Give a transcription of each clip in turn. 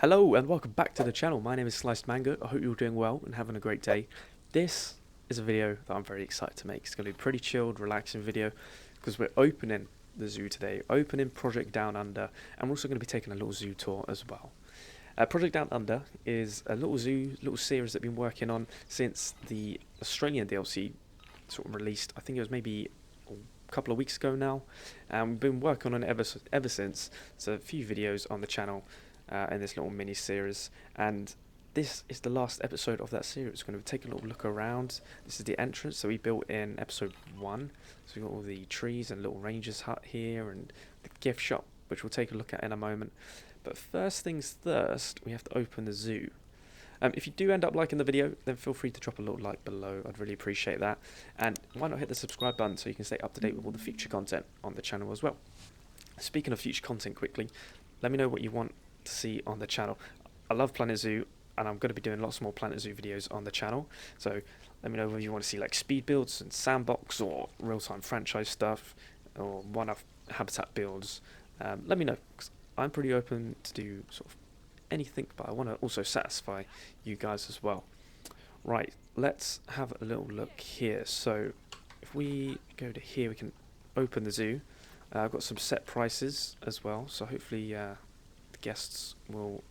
Hello and welcome back to the channel. My name is Sliced Mango. I hope you're doing well and having a great day. This is a video that I'm very excited to make. It's going to be a pretty chilled, relaxing video because we're opening the zoo today, opening Project Down Under, and we're also going to be taking a little zoo tour as well. Project Down Under is a little zoo, little series that I've been working on since the Australian DLC sort of released. I think it was maybe a couple of weeks ago now, and we've been working on it ever since. So a few videos on the channel. In this little mini series, and this is the last episode of that series. We're going to take a little look around. This is the entrance that we built in episode 1. So we've got all the trees and little ranger's hut here and the gift shop, which we'll take a look at in a moment. But first things first, we have to open the zoo. If you do end up liking the video, then feel free to drop a little like below. I'd really appreciate that. And why not hit the subscribe button so you can stay up to date with all the future content on the channel as well. Speaking of future content quickly, let me know what you want to see on the channel. I love Planet Zoo, and I'm going to be doing lots more Planet Zoo videos on the channel, so let me know whether you want to see like speed builds and sandbox or real-time franchise stuff or one-off habitat builds. Let me know, because I'm pretty open to do sort of anything, but I want to also satisfy you guys as well. Right, let's have a little look here. So if we go to here, we can open the zoo. I've got some set prices as well, so hopefully guests will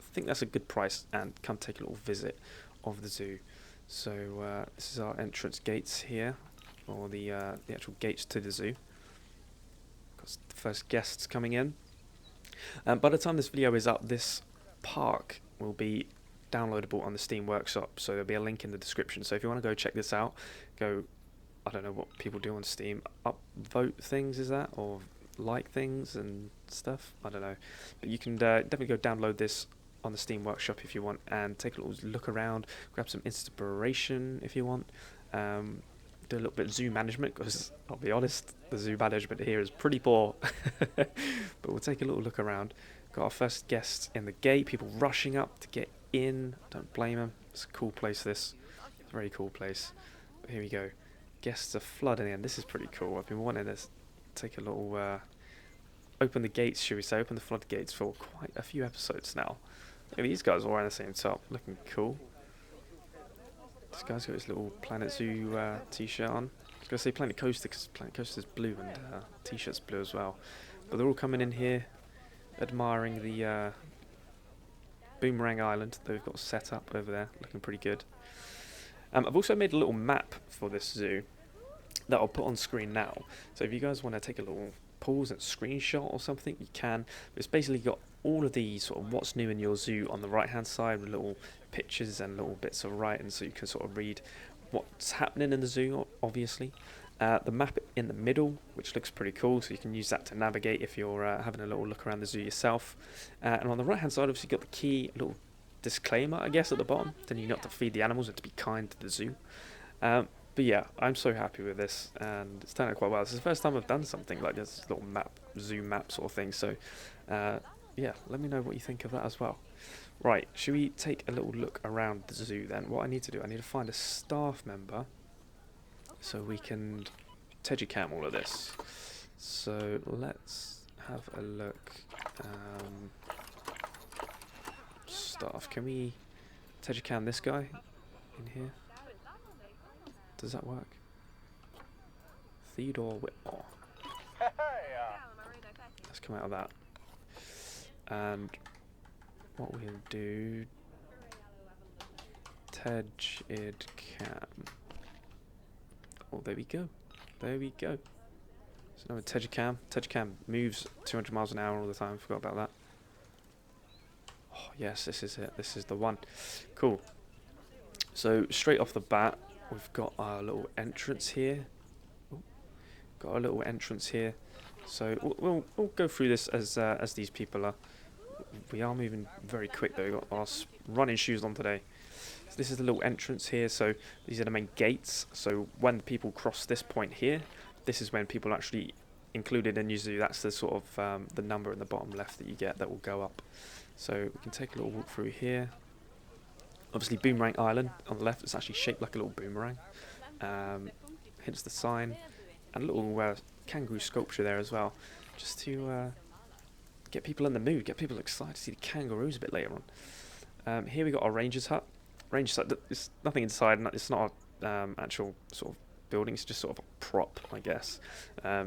think that's a good price and come take a little visit of the zoo. So this is our entrance gates here, or the actual gates to the zoo. Got the first guests coming in. By the time this video is up, this park will be downloadable on the Steam Workshop, so there'll be a link in the description. So if you want to go check this out, go, I don't know what people do on Steam, upvote things, is that, or like things and stuff, I don't know, but you can definitely go download this on the Steam Workshop if you want and take a little look around, grab some inspiration if you want, do a little bit of zoo management, because I'll be honest, the zoo management here is pretty poor. But we'll take a little look around. Got our first guests in the gate, people rushing up to get in. Don't blame them, it's a cool place, this very cool place. But here we go, guests are flooding in. This is pretty cool. I've been wanting this, take a little open the gates, should we say, open the floodgates for quite a few episodes now. Look at these guys all wearing the same top, looking cool. This guy's got his little Planet Zoo t-shirt on. I was going to say Planet Coaster because Planet Coaster's blue and t-shirt's blue as well. But they're all coming in here admiring the Boomerang Island that we've got set up over there, looking pretty good. I've also made a little map for this zoo that I'll put on screen now. So if you guys want to take a little pause and screenshot or something, you can. It's basically got all of the sort of what's new in your zoo on the right hand side with little pictures and little bits of writing, so you can sort of read what's happening in the zoo, obviously. The map in the middle, which looks pretty cool, so you can use that to navigate if you're having a little look around the zoo yourself. And on the right hand side, obviously, you've got the key little disclaimer, I guess, at the bottom, telling you not to feed the animals and to be kind to the zoo. But yeah, I'm so happy with this, and it's turned out quite well. This is the first time I've done something like this little map, zoo map sort of thing, so yeah, let me know what you think of that as well. Right, should we take a little look around the zoo then? What I need to do, I need to find a staff member so we can Teddycam all of this. So let's have a look. Staff, can we Teddycam this guy in here? Does that work? Theodore Whitmore. Let's come out of that. And what we'll do, Teddycam. Oh, there we go. There we go. So now with Teddycam. Teddycam moves 200 miles an hour all the time. Forgot about that. Oh, yes, this is it. This is the one. Cool. So straight off the bat, we've got our little entrance here. Ooh, got a little entrance here. So we'll go through this as these people are. We are moving very quick though. We've got our running shoes on today. So this is the little entrance here. So these are the main gates. So when people cross this point here, this is when people actually included in your zoo. That's the sort of the number in the bottom left that you get that will go up. So we can take a little walk through here. Obviously, Boomerang Island on the left. It's actually shaped like a little boomerang. Hence the sign, and a little kangaroo sculpture there as well, just to get people in the mood, get people excited to see the kangaroos a bit later on. Here we got our ranger's hut. Ranger's hut, there's nothing inside, it's not a actual sort of building, it's just sort of a prop, I guess,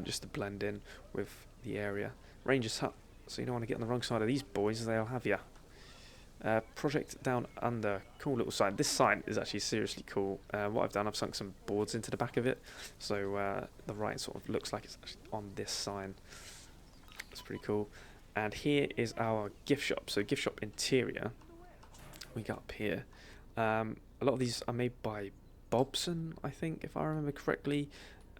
just to blend in with the area. Ranger's hut, so you don't want to get on the wrong side of these boys, they'll have ya. Project Down Under, cool little sign. This sign is actually seriously cool. What I've done, I've sunk some boards into the back of it, so the writing sort of looks like it's actually on this sign. It's pretty cool. And here is our gift shop. So gift shop interior, we got up here. A lot of these are made by Bobson, I think, if I remember correctly.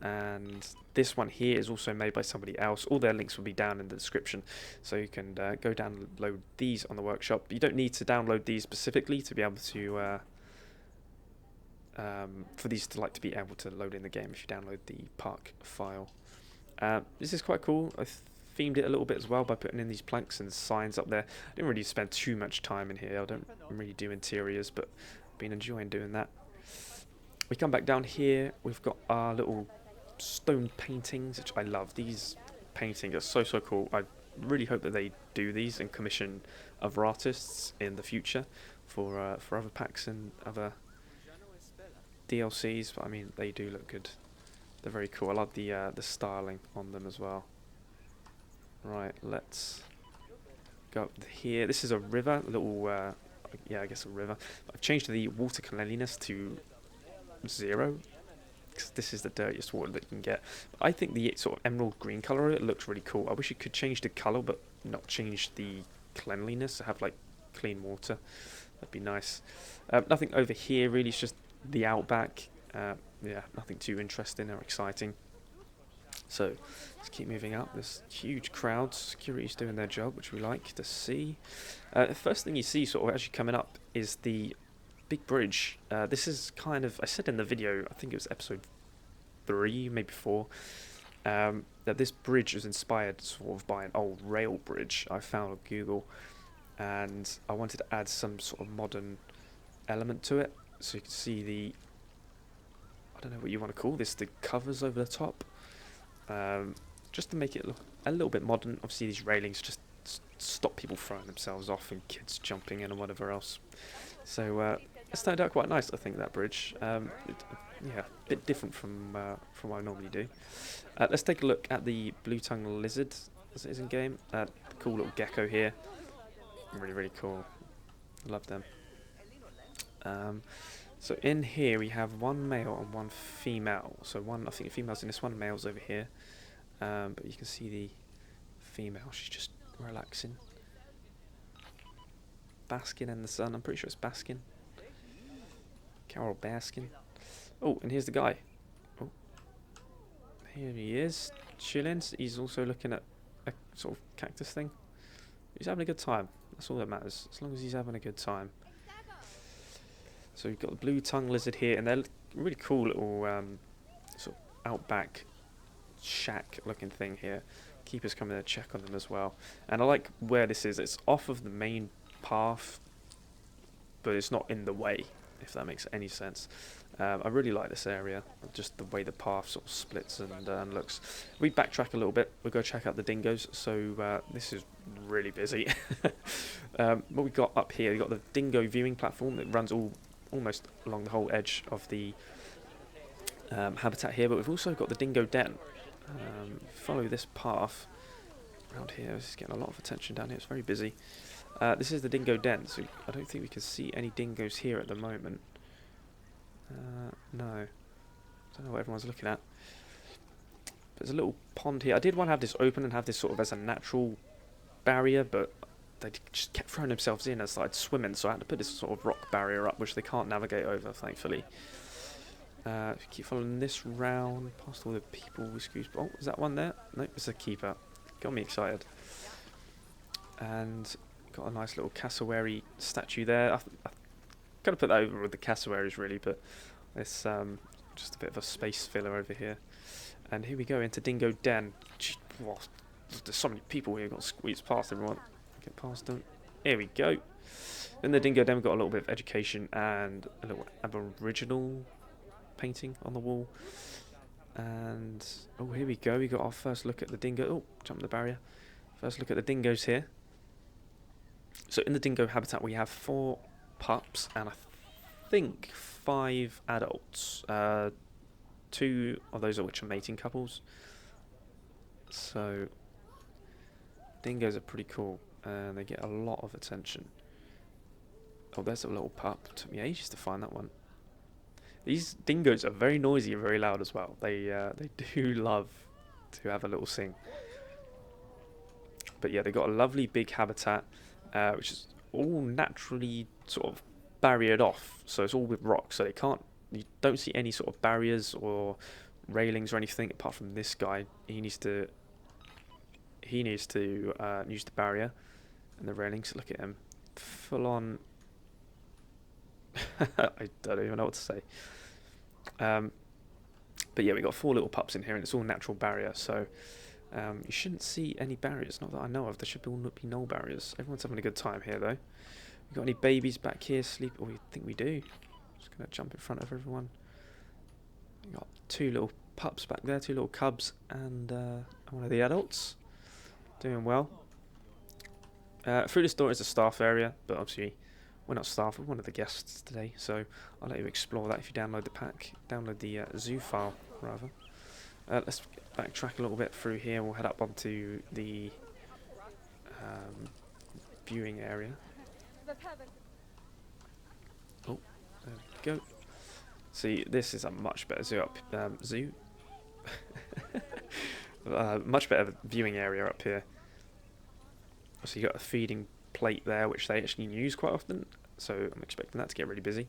And this one here is also made by somebody else. All their links will be down in the description, so you can go download these on the workshop. You don't need to download these specifically to be able to for these to be able to load in the game if you download the park file. This is quite cool. I themed it a little bit as well by putting in these planks and signs up there. I didn't really spend too much time in here. I don't really do interiors, but I've been enjoying doing that. We come back down here. We've got our little stone paintings, which I love. These paintings are so cool. I really hope that they do these and commission other artists in the future for other packs and other DLCs. But I mean, they do look good. They're very cool. I love the styling on them as well. Right, let's go up here. This is a river, a little yeah, I guess a river. I've changed the water cleanliness to 0. This is the dirtiest water that you can get. I think the sort of emerald green colour of it looks really cool. I wish it could change the colour but not change the cleanliness. Have like clean water. That'd be nice. Nothing over here really. It's just the Outback. Yeah, nothing too interesting or exciting. So let's keep moving up. There's huge crowds. Security's doing their job, which we like to see. The first thing you see sort of as you're coming up is the big bridge. This is kind of, I said in the video, I think it was episode 3, maybe 4, that this bridge was inspired sort of by an old rail bridge I found on Google, and I wanted to add some sort of modern element to it, so you can see the, I don't know what you want to call this, the covers over the top, just to make it look a little bit modern. Obviously these railings just stop people throwing themselves off and kids jumping in and whatever else. So it's turned out quite nice, I think, that bridge. Yeah, a bit different from what I normally do. Let's take a look at the blue-tongued lizard, as it is in game. Cool little gecko here. Really cool. Love them. So in here we have one male and one female. So I think the female's in this one, male's over here. But you can see the female, she's just relaxing. Basking in the sun, I'm pretty sure it's basking. Carol Baskin. Oh, and here's the guy. Oh, here he is, chilling. He's also looking at a sort of cactus thing. He's having a good time. That's all that matters, as long as he's having a good time. So we've got the blue-tongued lizard here, and they're really cool little sort of Outback shack-looking thing here. Keepers come in to check on them as well. And I like where this is. It's off of the main path, but it's not in the way, if that makes any sense. I really like this area, just the way the path sort of splits and looks. We backtrack a little bit, we'll go check out the dingoes, so this is really busy. What we got up here, we got the dingo viewing platform that runs almost along the whole edge of the habitat here, but we've also got the Dingo Den. Follow this path around here. This is getting a lot of attention down here, it's very busy. This is the Dingo Den, so I don't think we can see any dingoes here at the moment. No. I don't know what everyone's looking at. There's a little pond here. I did want to have this open and have this sort of as a natural barrier, but they just kept throwing themselves in and started swimming, so I had to put this sort of rock barrier up, which they can't navigate over, thankfully. Keep following this round, past all the people with screws. Oh, is that one there? Nope, it's a keeper. Got me excited. And got a nice little cassowary statue there. I'm going to put that over with the cassowaries, really, but it's just a bit of a space filler over here. And here we go into Dingo Den. Whoa, there's so many people here. Got to squeeze past everyone. Get past them. Here we go. In the Dingo Den, we've got a little bit of education and a little Aboriginal painting on the wall. And oh, here we go. We got our first look at the dingo. Oh, jump the barrier. First look at the dingoes here. So in the dingo habitat we have 4 pups and I think 5 adults. 2 of those are which are mating couples. So dingoes are pretty cool and they get a lot of attention. Oh, there's a little pup. Took me ages to find that one. These dingoes are very noisy and very loud as well. They do love to have a little sing. But yeah, they've got a lovely big habitat, which is all naturally sort of barriered off. So it's all with rocks, so you don't see any sort of barriers or railings or anything apart from this guy. He needs to use the barrier and the railings. Look at him, full on. I don't even know what to say. But yeah, we got 4 little pups in here, and it's all natural barrier. So you shouldn't see any barriers, not that I know of. There should be no barriers. Everyone's having a good time here, though. We got any babies back here sleep? Oh, we think we do. Just gonna jump in front of everyone. We got 2 little pups back there, 2 little cubs, and one of the adults. Doing well. Through this door is the staff area, but obviously we're not staff, we're one of the guests today, so I'll let you explore that if you download the pack, download the zoo file, rather. Let's backtrack a little bit through here, we'll head up onto the viewing area. Oh, there we go. See, this is a much better much better viewing area up here. So you got a feeding plate there, which they actually use quite often, so I'm expecting that to get really busy.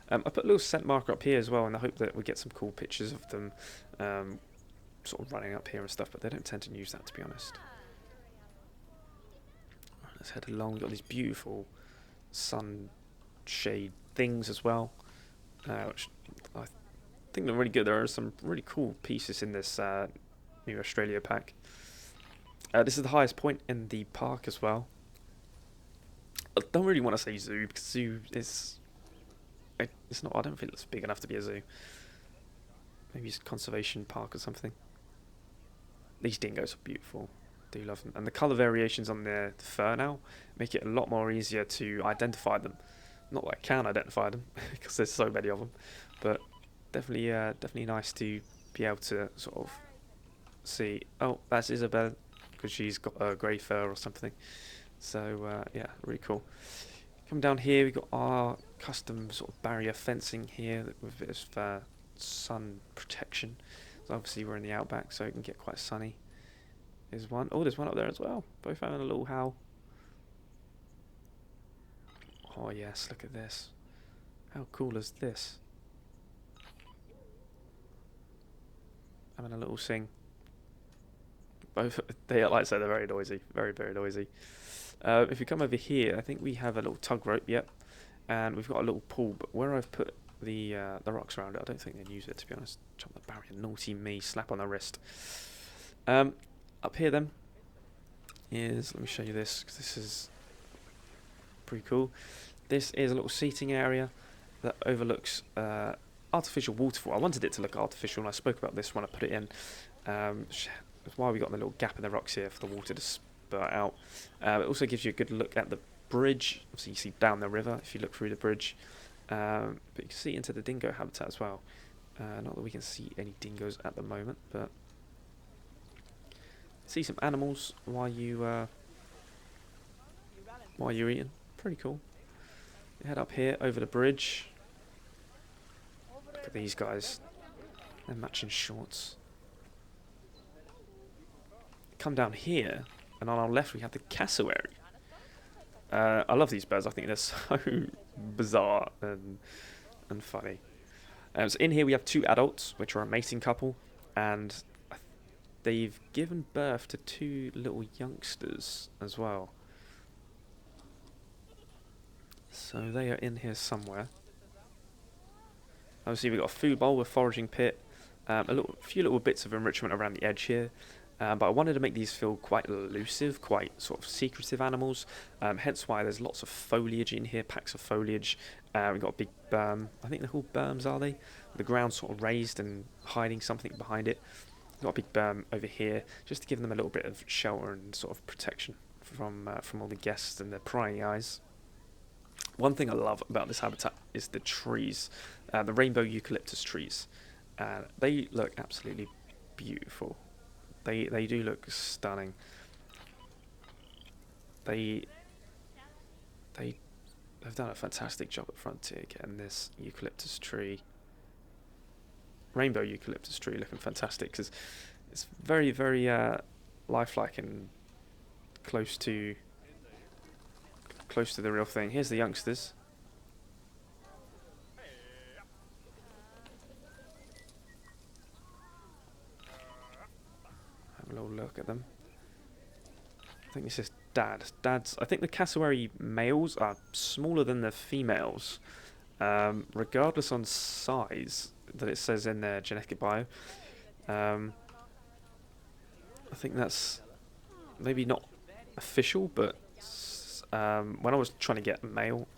I put a little scent marker up here as well in the hope that we get some cool pictures of them sort of running up here and stuff, but they don't tend to use that, to be honest. Right, let's head along. We've got these beautiful sunshade things as well, which I think they're really good. There are some really cool pieces in this new Australia pack. This is the highest point in the park as well. I don't really want to say zoo because zoo is it's not. I don't think it's big enough to be a zoo. Maybe it's a conservation park or something. These dingoes are beautiful. I do love them, and the colour variations on their fur now make it a lot more easier to identify them. Not that I can identify them because there's so many of them, but definitely nice to be able to sort of see. Oh, that's Isabel, because she's got a grey fur or something. So yeah, really cool. Come down here, we've got our custom sort of barrier fencing here with a bit of sun protection. So obviously we're in the Outback, so it can get quite sunny. There's one. Oh, there's one up there as well. Both having a little howl. Oh yes, look at this. How cool is this? Having a little sing. Both, like I said, they're very noisy, very noisy. If you come over here, I think we have a little tug rope, yep, and we've got a little pool. But where I've put the rocks around it, I don't think they'd use it, to be honest. Jump the barrier, naughty me, slap on the wrist. Up here then is, let me show you this because this is pretty cool. This is a little seating area that overlooks artificial waterfall. I wanted it to look artificial, and I spoke about this when I put it in. That's why we got the little gap in the rocks here for the water to spurt out. It also gives you a good look at the bridge. Obviously you see down the river if you look through the bridge, but you can see into the dingo habitat as well. Not that we can see any dingoes at the moment, but see some animals while you're eating. Pretty cool. You head up here over the bridge. Look at these guys, they're matching shorts. Come down here, and on our left we have the cassowary. I love these birds. I think they're so bizarre and funny. So in here we have 2 adults, which are a mating couple, and they've given birth to 2 little youngsters as well. So they are in here somewhere. Obviously we've got a food bowl with foraging pit, a few little bits of enrichment around the edge here. But I wanted to make these feel quite elusive, quite sort of secretive animals, hence why there's lots of foliage in here, packs of foliage. We've got a big berm, I think they're called berms, are they? The ground sort of raised and hiding something behind it. Got a big berm over here, just to give them a little bit of shelter and sort of protection from all the guests and their prying eyes. One thing I love about this habitat is the trees, the rainbow eucalyptus trees. They look absolutely beautiful. They do look stunning. They've done a fantastic job at Frontier getting this eucalyptus tree, rainbow eucalyptus tree, looking fantastic, because it's very, very lifelike and close to the real thing. Here's the youngsters. Have a little look at them. I think this is Dad's. I think the cassowary males are smaller than the females, regardless on size that it says in their genetic bio. I think that's maybe not official, but when I was trying to get a male,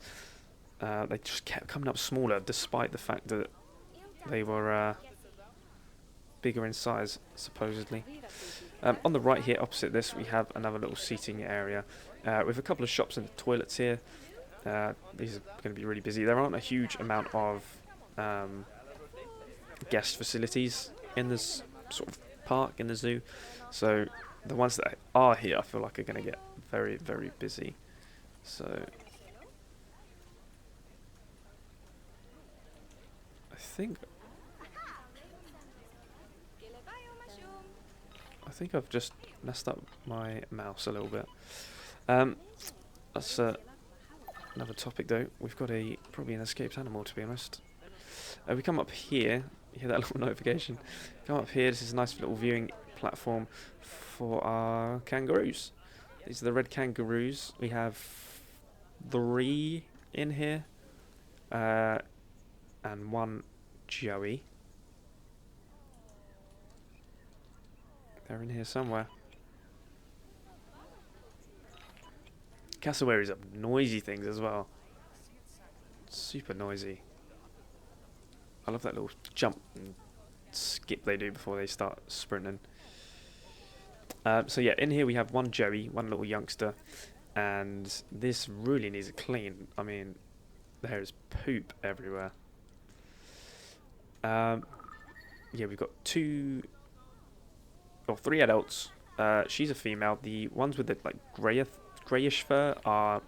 they just kept coming up smaller, despite the fact that they were bigger in size, supposedly. On the right here, opposite this, we have another little seating area with a couple of shops and toilets here. These are going to be really busy. There aren't a huge amount of guest facilities in this sort of park, in the zoo, so the ones that are here I feel like are going to get very, very busy. So I think I've just messed up my mouse a little bit. That's another topic though. We've got probably an escaped animal, to be honest. We come up here, you hear that little notification. Come up here, this is a nice little viewing platform for our kangaroos. These are the red kangaroos. We have 3 in here, and 1 Joey. They're in here somewhere. Cassowaries are noisy things as well. Super noisy. I love that little jump and skip they do before they start sprinting. So yeah, in here we have 1 Joey, 1 little youngster, and this really needs a clean. I mean, there is poop everywhere. Yeah, we've got 3 adults. She's a female. The ones with the like greyish fur are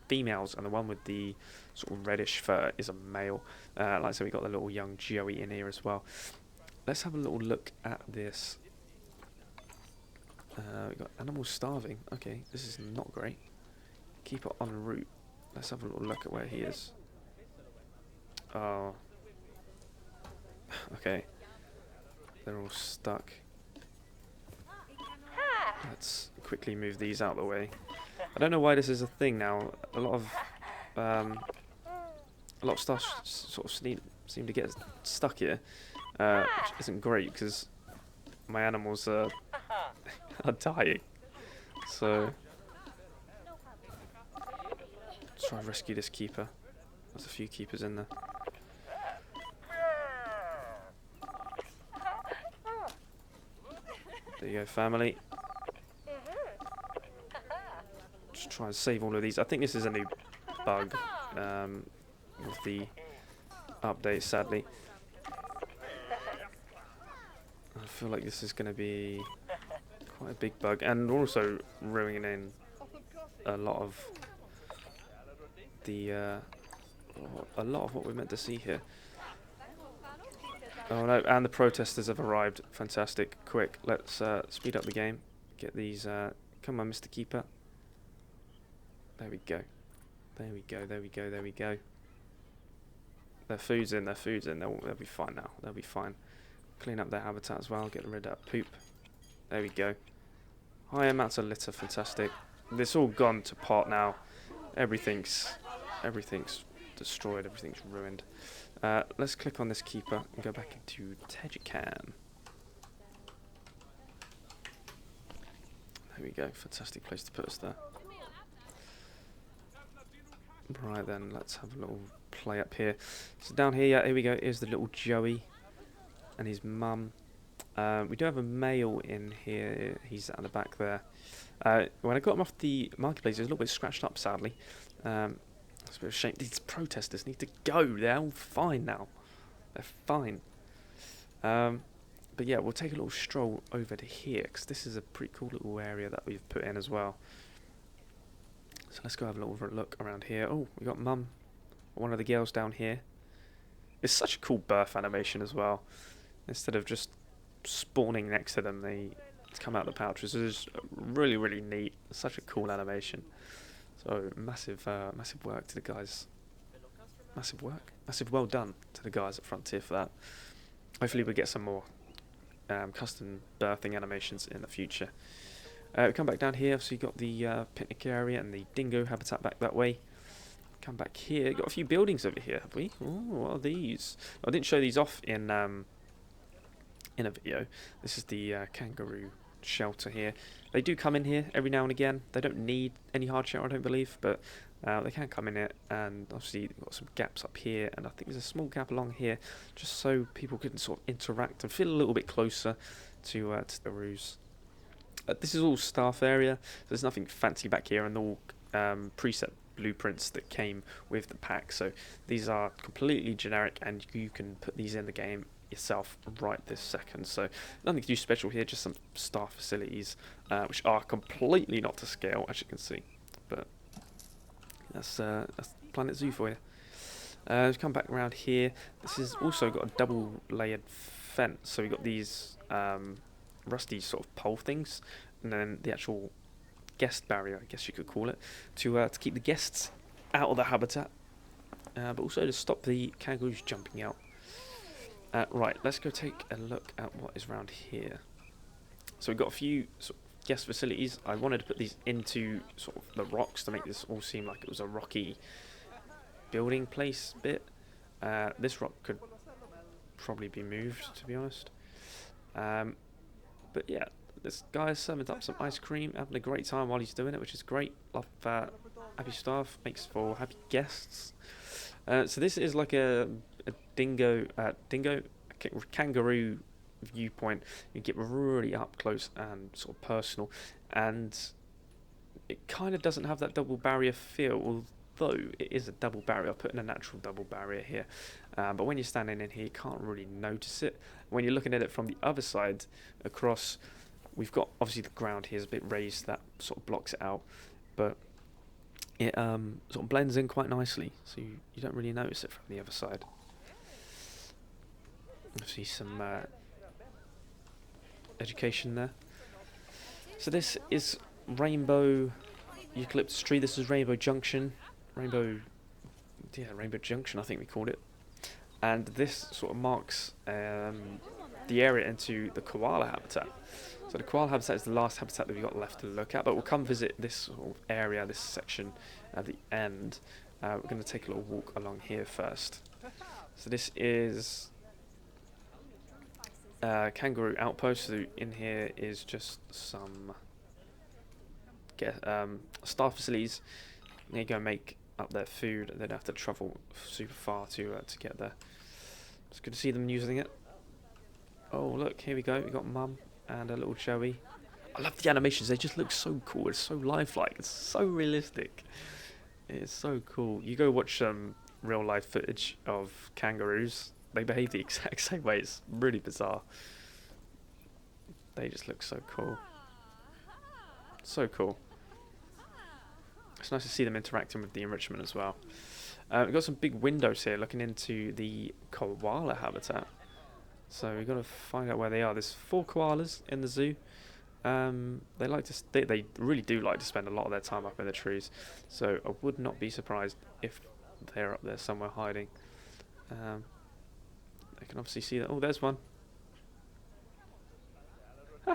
females, and the one with the sort of reddish fur is a male. Like I said, we got the little young Joey in here as well. Let's have a little look at this. We got animals starving. Okay, this is not great. Keep it en route. Let's have a little look at where he is. Oh. Okay. They're all stuck. Let's quickly move these out of the way. I don't know why this is a thing now. A lot of stuff sort of seem to get stuck here, which isn't great because my animals are dying. So let's try and rescue this keeper. There's a few keepers in there. There you go, family. Just try and save all of these. I think this is a new bug with the update, sadly. I feel like this is going to be quite a big bug, and also ruining a lot of the what we're meant to see here. Oh no, and the protesters have arrived. Fantastic. Quick, let's speed up the game. Get these, come on, Mr. Keeper. There we go. There we go, there we go, there we go. Their food's in, they'll be fine now. They'll be fine. Clean up their habitat as well, get rid of that poop. There we go. High amounts of litter, fantastic. It's all gone to pot now. Everything's destroyed, everything's ruined. Let's click on this keeper and go back into Tejicam. There we go, fantastic place to put us there. Right then, let's have a little play up here. So down here, yeah, here we go, here's the little Joey and his mum. We do have a male in here. He's at the back there. When I got him off the marketplace, he was a little bit scratched up, sadly. It's a bit of a shame. These protesters need to go. They're all fine now. They're fine. But yeah, we'll take a little stroll over to here, because this is a pretty cool little area that we've put in as well. So let's go have a little look around here. Oh, we got Mum, one of the girls down here. It's such a cool birth animation as well. Instead of just spawning next to them, they come out of the pouches. It's really, really neat. Such a cool animation. So massive work to the guys. Massive well done to the guys at Frontier for that. Hopefully we get some more custom birthing animations in the future. We come back down here, so you got the picnic area and the dingo habitat back that way. Come back here, got a few buildings over here, have we? Oh, what are these? I didn't show these off in a video. This is the kangaroo shelter here. They do come in here every now and again. They don't need any hard shelter, I don't believe, but they can come in it. And obviously you've got some gaps up here, and I think there's a small gap along here, just so people can sort of interact and feel a little bit closer to the roos. This is all staff area. There's nothing fancy back here, and all preset blueprints that came with the pack. So these are completely generic, and you can put these in the game yourself right this second. So nothing too special here, just some staff facilities, which are completely not to scale, as you can see. But that's Planet Zoo for you. Let's come back around here. This has also got a double layered fence. So we've got these rusty sort of pole things, and then the actual guest barrier, I guess you could call it, to keep the guests out of the habitat, but also to stop the kangaroos jumping out. Right, let's go take a look at what is around here. So we've got a few sort of guest facilities. I wanted to put these into sort of the rocks to make this all seem like it was a rocky building place bit. This rock could probably be moved, to be honest. But yeah, this guy's serving up some ice cream, having a great time while he's doing it, which is great. Love happy staff, makes for happy guests. So this is like a kangaroo viewpoint. You get really up close and sort of personal, and it kind of doesn't have that double barrier feel, although it is a double barrier. I'll put in a natural double barrier here, but when you're standing in here you can't really notice it. When you're looking at it from the other side across, we've got obviously the ground here is a bit raised, that sort of blocks it out, but it sort of blends in quite nicely, so you don't really notice it from the other side. I see some education there. So this is Rainbow Eucalyptus Tree. This is Rainbow Junction. Rainbow Junction, I think we called it. And this sort of marks the area into the koala habitat. So the koala habitat is the last habitat that we've got left to look at, but we'll come visit this sort of area, this section at the end. We're going to take a little walk along here first. So this is kangaroo outpost. So in here is just some staff facilities. They go make up their food, and they don't have to travel super far to get there. It's good to see them using it. Oh look, here we go. We got Mum and a little Joey. I love the animations. They just look so cool. It's so lifelike. It's so realistic. It's so cool. You go watch some real life footage of kangaroos. They behave the exact same way. It's really bizarre. They just look so cool. So cool. It's nice to see them interacting with the enrichment as well. We've got some big windows here looking into the koala habitat. So we've got to find out where they are. There's 4 koalas in the zoo. They really do like to spend a lot of their time up in the trees. So I would not be surprised if they're up there somewhere hiding. I can obviously see that. Oh, there's one. We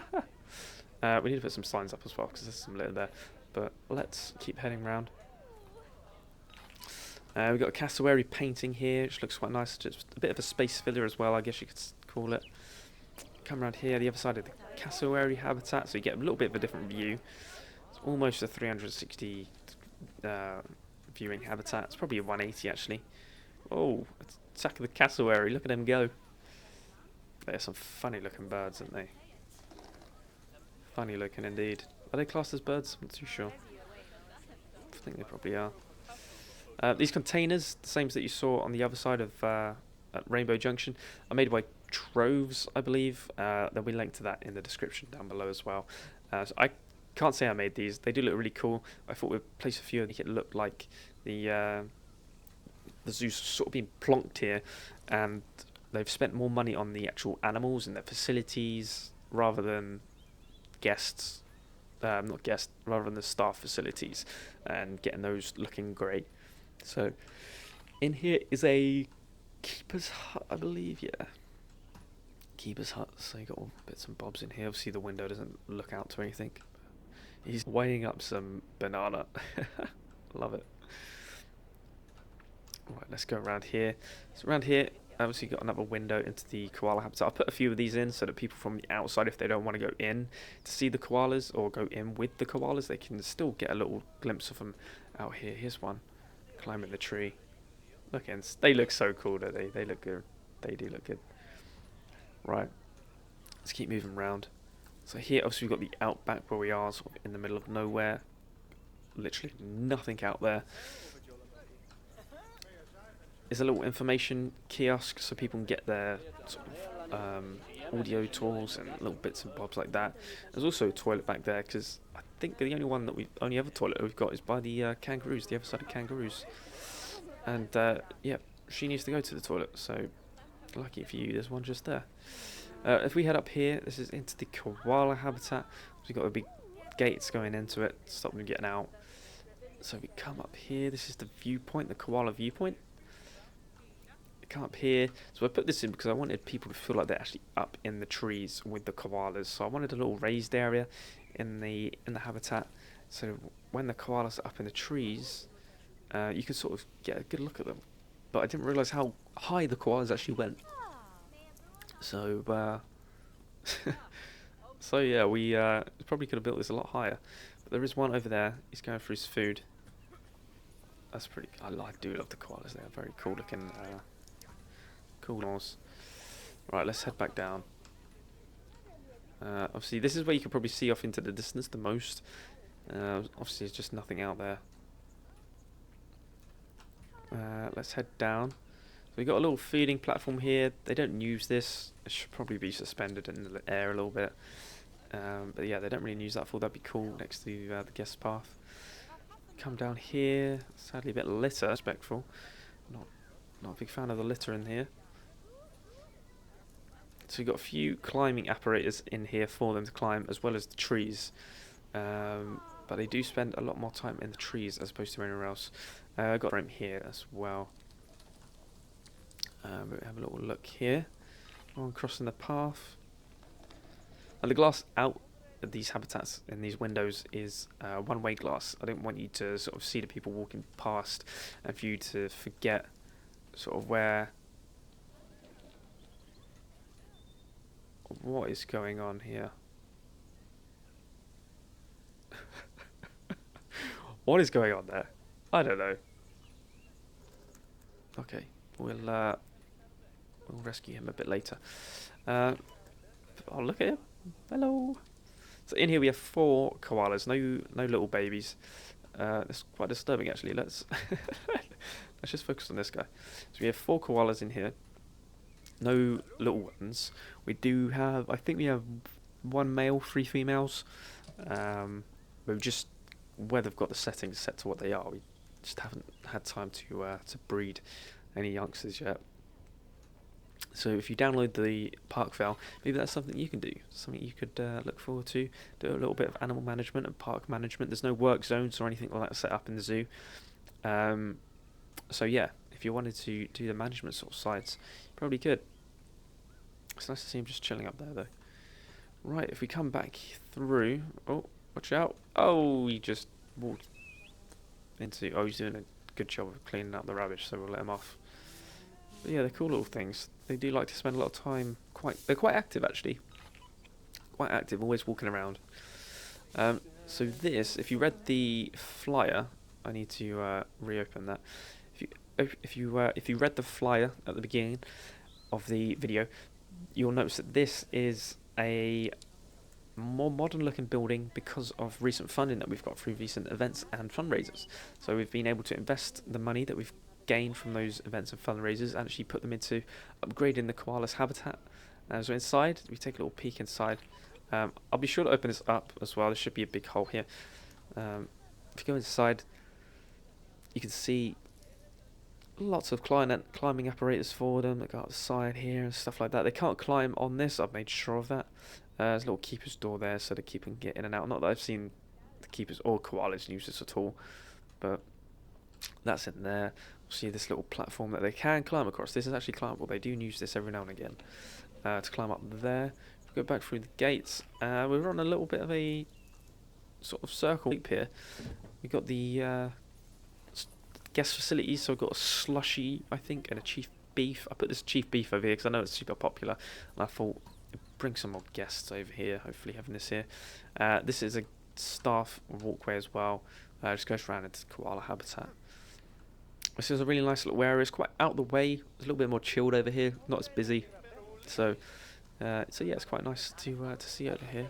need to put some signs up as well, because there's some litter there. But let's keep heading round. We've got a cassowary painting here, which looks quite nice. Just a bit of a space filler as well, I guess you could call it. Come around here, the other side of the cassowary habitat, so you get a little bit of a different view. It's almost a 360 viewing habitat. It's probably a 180 actually. Oh, attack of the cassowary! Look at him go. They're some funny looking birds, aren't they? Funny looking indeed. Are they classed as birds? I'm not too sure. I think they probably are. These containers, the same as that you saw on the other side of at Rainbow Junction, are made by Troves, I believe. There'll be a link to that in the description down below as well. So I can't say I made these. They do look really cool. I thought we'd place a few and make it look like the zoo's sort of been plonked here, and they've spent more money on the actual animals and their facilities rather than guests. Not guests, rather than the staff facilities, and getting those looking great. So, in here is a keeper's hut, I believe, yeah. Keeper's hut, so you got all bits and bobs in here. Obviously the window doesn't look out to anything. He's weighing up some banana. Love it. Right, let's go around here. So around here, obviously got another window into the koala habitat. I'll put a few of these in so that people from the outside, if they don't want to go in to see the koalas or go in with the koalas, they can still get a little glimpse of them out here. Here's one climbing the tree. They look so cool, don't they? They look good. They do look good. Right, let's keep moving around. So here, obviously, we've got the Outback where we are, sort of in the middle of nowhere. Literally nothing out there. There's a little information kiosk so people can get their sort of audio tools and little bits and bobs like that. There's also a toilet back there because I think the only other toilet we've got is by the Kangaroos, the other side of Kangaroos. And yeah, she needs to go to the toilet, so lucky for you, there's one just there. If we head up here, this is into the koala habitat. We've got the big gates going into it to stop them getting out. So we come up here, this is the viewpoint, the koala viewpoint. Come up here, so I put this in because I wanted people to feel like they're actually up in the trees with the koalas. So I wanted a little raised area in the habitat, so when the koalas are up in the trees, you can sort of get a good look at them. But I didn't realise how high the koalas actually went. So so yeah, we probably could have built this a lot higher. But there is one over there. He's going for his food. That's pretty. I do love the koalas. They are very cool looking. Cool nose. Right, let's head back down. Obviously, this is where you can probably see off into the distance the most. Obviously, there's just nothing out there. Let's head down. So we've got a little feeding platform here. They don't use this. It should probably be suspended in the air a little bit. But yeah, they don't really use that for. That'd be cool next to the guest path. Come down here. Sadly, a bit litter. Respectful. Not a big fan of the litter in here. So we've got a few climbing apparatus in here for them to climb, as well as the trees. But they do spend a lot more time in the trees as opposed to anywhere else. I've got a room here as well. We have a little look here. On crossing the path. And the glass out of these habitats in these windows is one-way glass. I don't want you to sort of see the people walking past and for you to forget sort of what is going on here. What is going on there? I don't know. Okay, we'll rescue him a bit later. Oh, look at him. Hello. So in here we have 4 koalas, no little babies. That's quite disturbing actually. Let's just focus on this guy. So we have 4 koalas in here. No little ones. We do have, I think we have 1 male, 3 females. We've just, where they've got the settings set to what they are, we just haven't had time to breed any youngsters yet. So if you download the park file, maybe that's something you can do, something you could look forward to. Do a little bit of animal management and park management. There's no work zones or anything like that set up in the zoo. So yeah, if you wanted to do the management sort of sides, you probably could. It's nice to see him just chilling up there though. Right, if we come back through, oh, watch out. Oh, he just walked into, oh, he's doing a good job of cleaning up the rubbish, so we'll let him off. But yeah, they're cool little things. They do like to spend a lot of time, they're quite active actually. Quite active, always walking around. So this, if you read the flyer, I need to reopen that. If you read the flyer at the beginning of the video, you'll notice that this is a more modern looking building because of recent funding that we've got through recent events and fundraisers. So we've been able to invest the money that we've gained from those events and fundraisers and actually put them into upgrading the koala's habitat. So inside, we take a little peek inside. I'll be sure to open this up as well. There should be a big hole here. If you go inside, you can see lots of climbing apparatus for them that go outside here and stuff like that. They can't climb on this, I've made sure of that. There's a little keeper's door there so the keeper can get in and out. Not that I've seen the keepers or koalas use this at all, but that's in there. See this little platform that they can climb across. This is actually climbable. They do use this every now and again to climb up there. If we go back through the gates, we're on a little bit of a sort of circle here. We've got the guest facilities, so we've got a slushy, I think, and a chief beef. I put this chief beef over here because I know it's super popular, and I thought bring some more guests over here, hopefully having this here. This is a staff walkway as well. Just goes around into koala habitat. This is a really nice little area. It's quite out the way. It's a little bit more chilled over here, not as busy. So yeah, it's quite nice to see over here.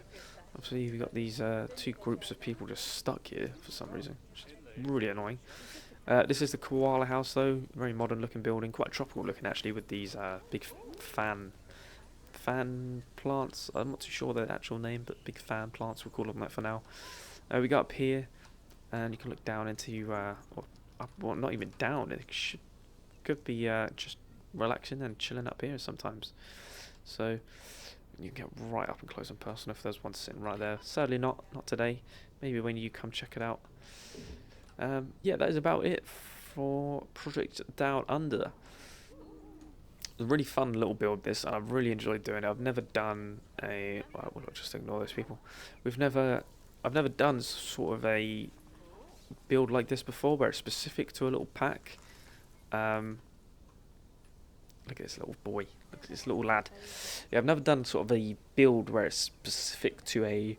Obviously, we've got these two groups of people just stuck here for some reason, which is really annoying. This is the koala house, though. Very modern looking building, quite tropical looking actually, with these big fan plants. I'm not too sure the actual name, but big fan plants, we'll call them that for now. We got up here, and you can look down into, well, not even down. It could be just relaxing and chilling up here sometimes. So you can get right up and close and personal if there's one sitting right there. Sadly, not today. Maybe when you come check it out. Yeah, that is about it for Project Down Under. It was a really fun little build, this, and I've really enjoyed doing it. I've never done a... Well, we'll just ignore those people. I've never done sort of a build like this before, where it's specific to a little pack. Look at this little boy. Look at this little lad. Yeah, I've never done sort of a build where it's specific to a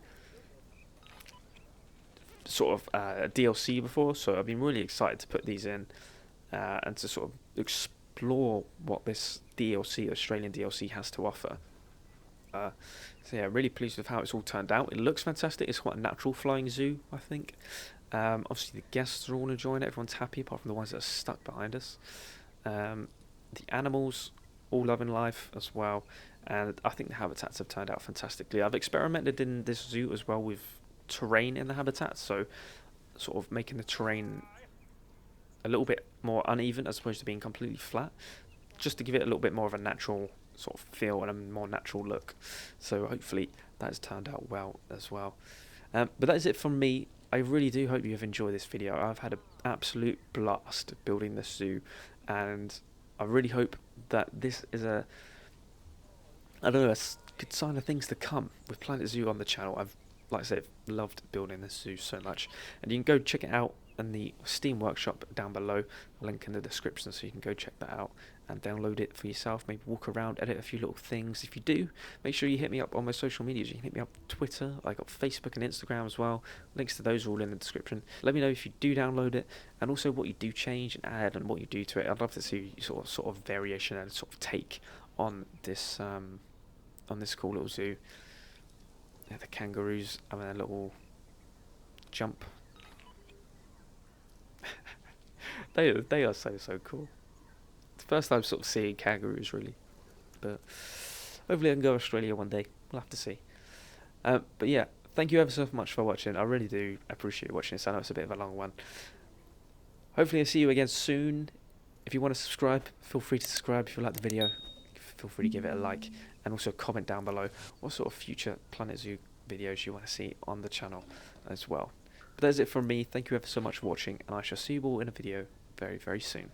sort of DLC before, so I've been really excited to put these in and to sort of explore what this DLC, Australian DLC, has to offer. So yeah, really pleased with how it's all turned out. It looks fantastic. It's quite a natural flying zoo, I think. Obviously the guests are all enjoying it. Everyone's happy apart from the ones that are stuck behind us. The animals all loving life as well, and I think the habitats have turned out fantastically. I've experimented in this zoo as well with terrain in the habitat, so sort of making the terrain a little bit more uneven as opposed to being completely flat, just to give it a little bit more of a natural sort of feel and a more natural look. So hopefully that has turned out well as well. But that is it from me. I really do hope you have enjoyed this video. I've had an absolute blast building this zoo, and I really hope that this is a good sign of things to come with Planet Zoo on the channel. I've, like I said, loved building this zoo so much, and you can go check it out in the Steam Workshop down below, link in the description, so you can go check that out and download it for yourself, maybe walk around, edit a few little things. If you do, make sure you hit me up on my social medias. You can hit me up on Twitter, I got Facebook and Instagram as well. Links to those are all in the description. Let me know if you do download it, and also what you do change and add and what you do to it. I'd love to see sort of variation and sort of take on this cool little zoo. Yeah, the kangaroos having a little jump. They are so cool. It's the first time sort of seeing kangaroos really, but hopefully I can go to Australia one day. We'll have to see. But yeah, thank you ever so much for watching. I really do appreciate watching this. I know it's a bit of a long one. Hopefully I'll see you again soon. If you want to subscribe, feel free to subscribe. If you like the video, feel free to give it a like, and also comment down below what sort of future Planet Zoo videos you want to see on the channel as well. But that's it from me. Thank you ever so much for watching, and I shall see you all in a video very, very soon.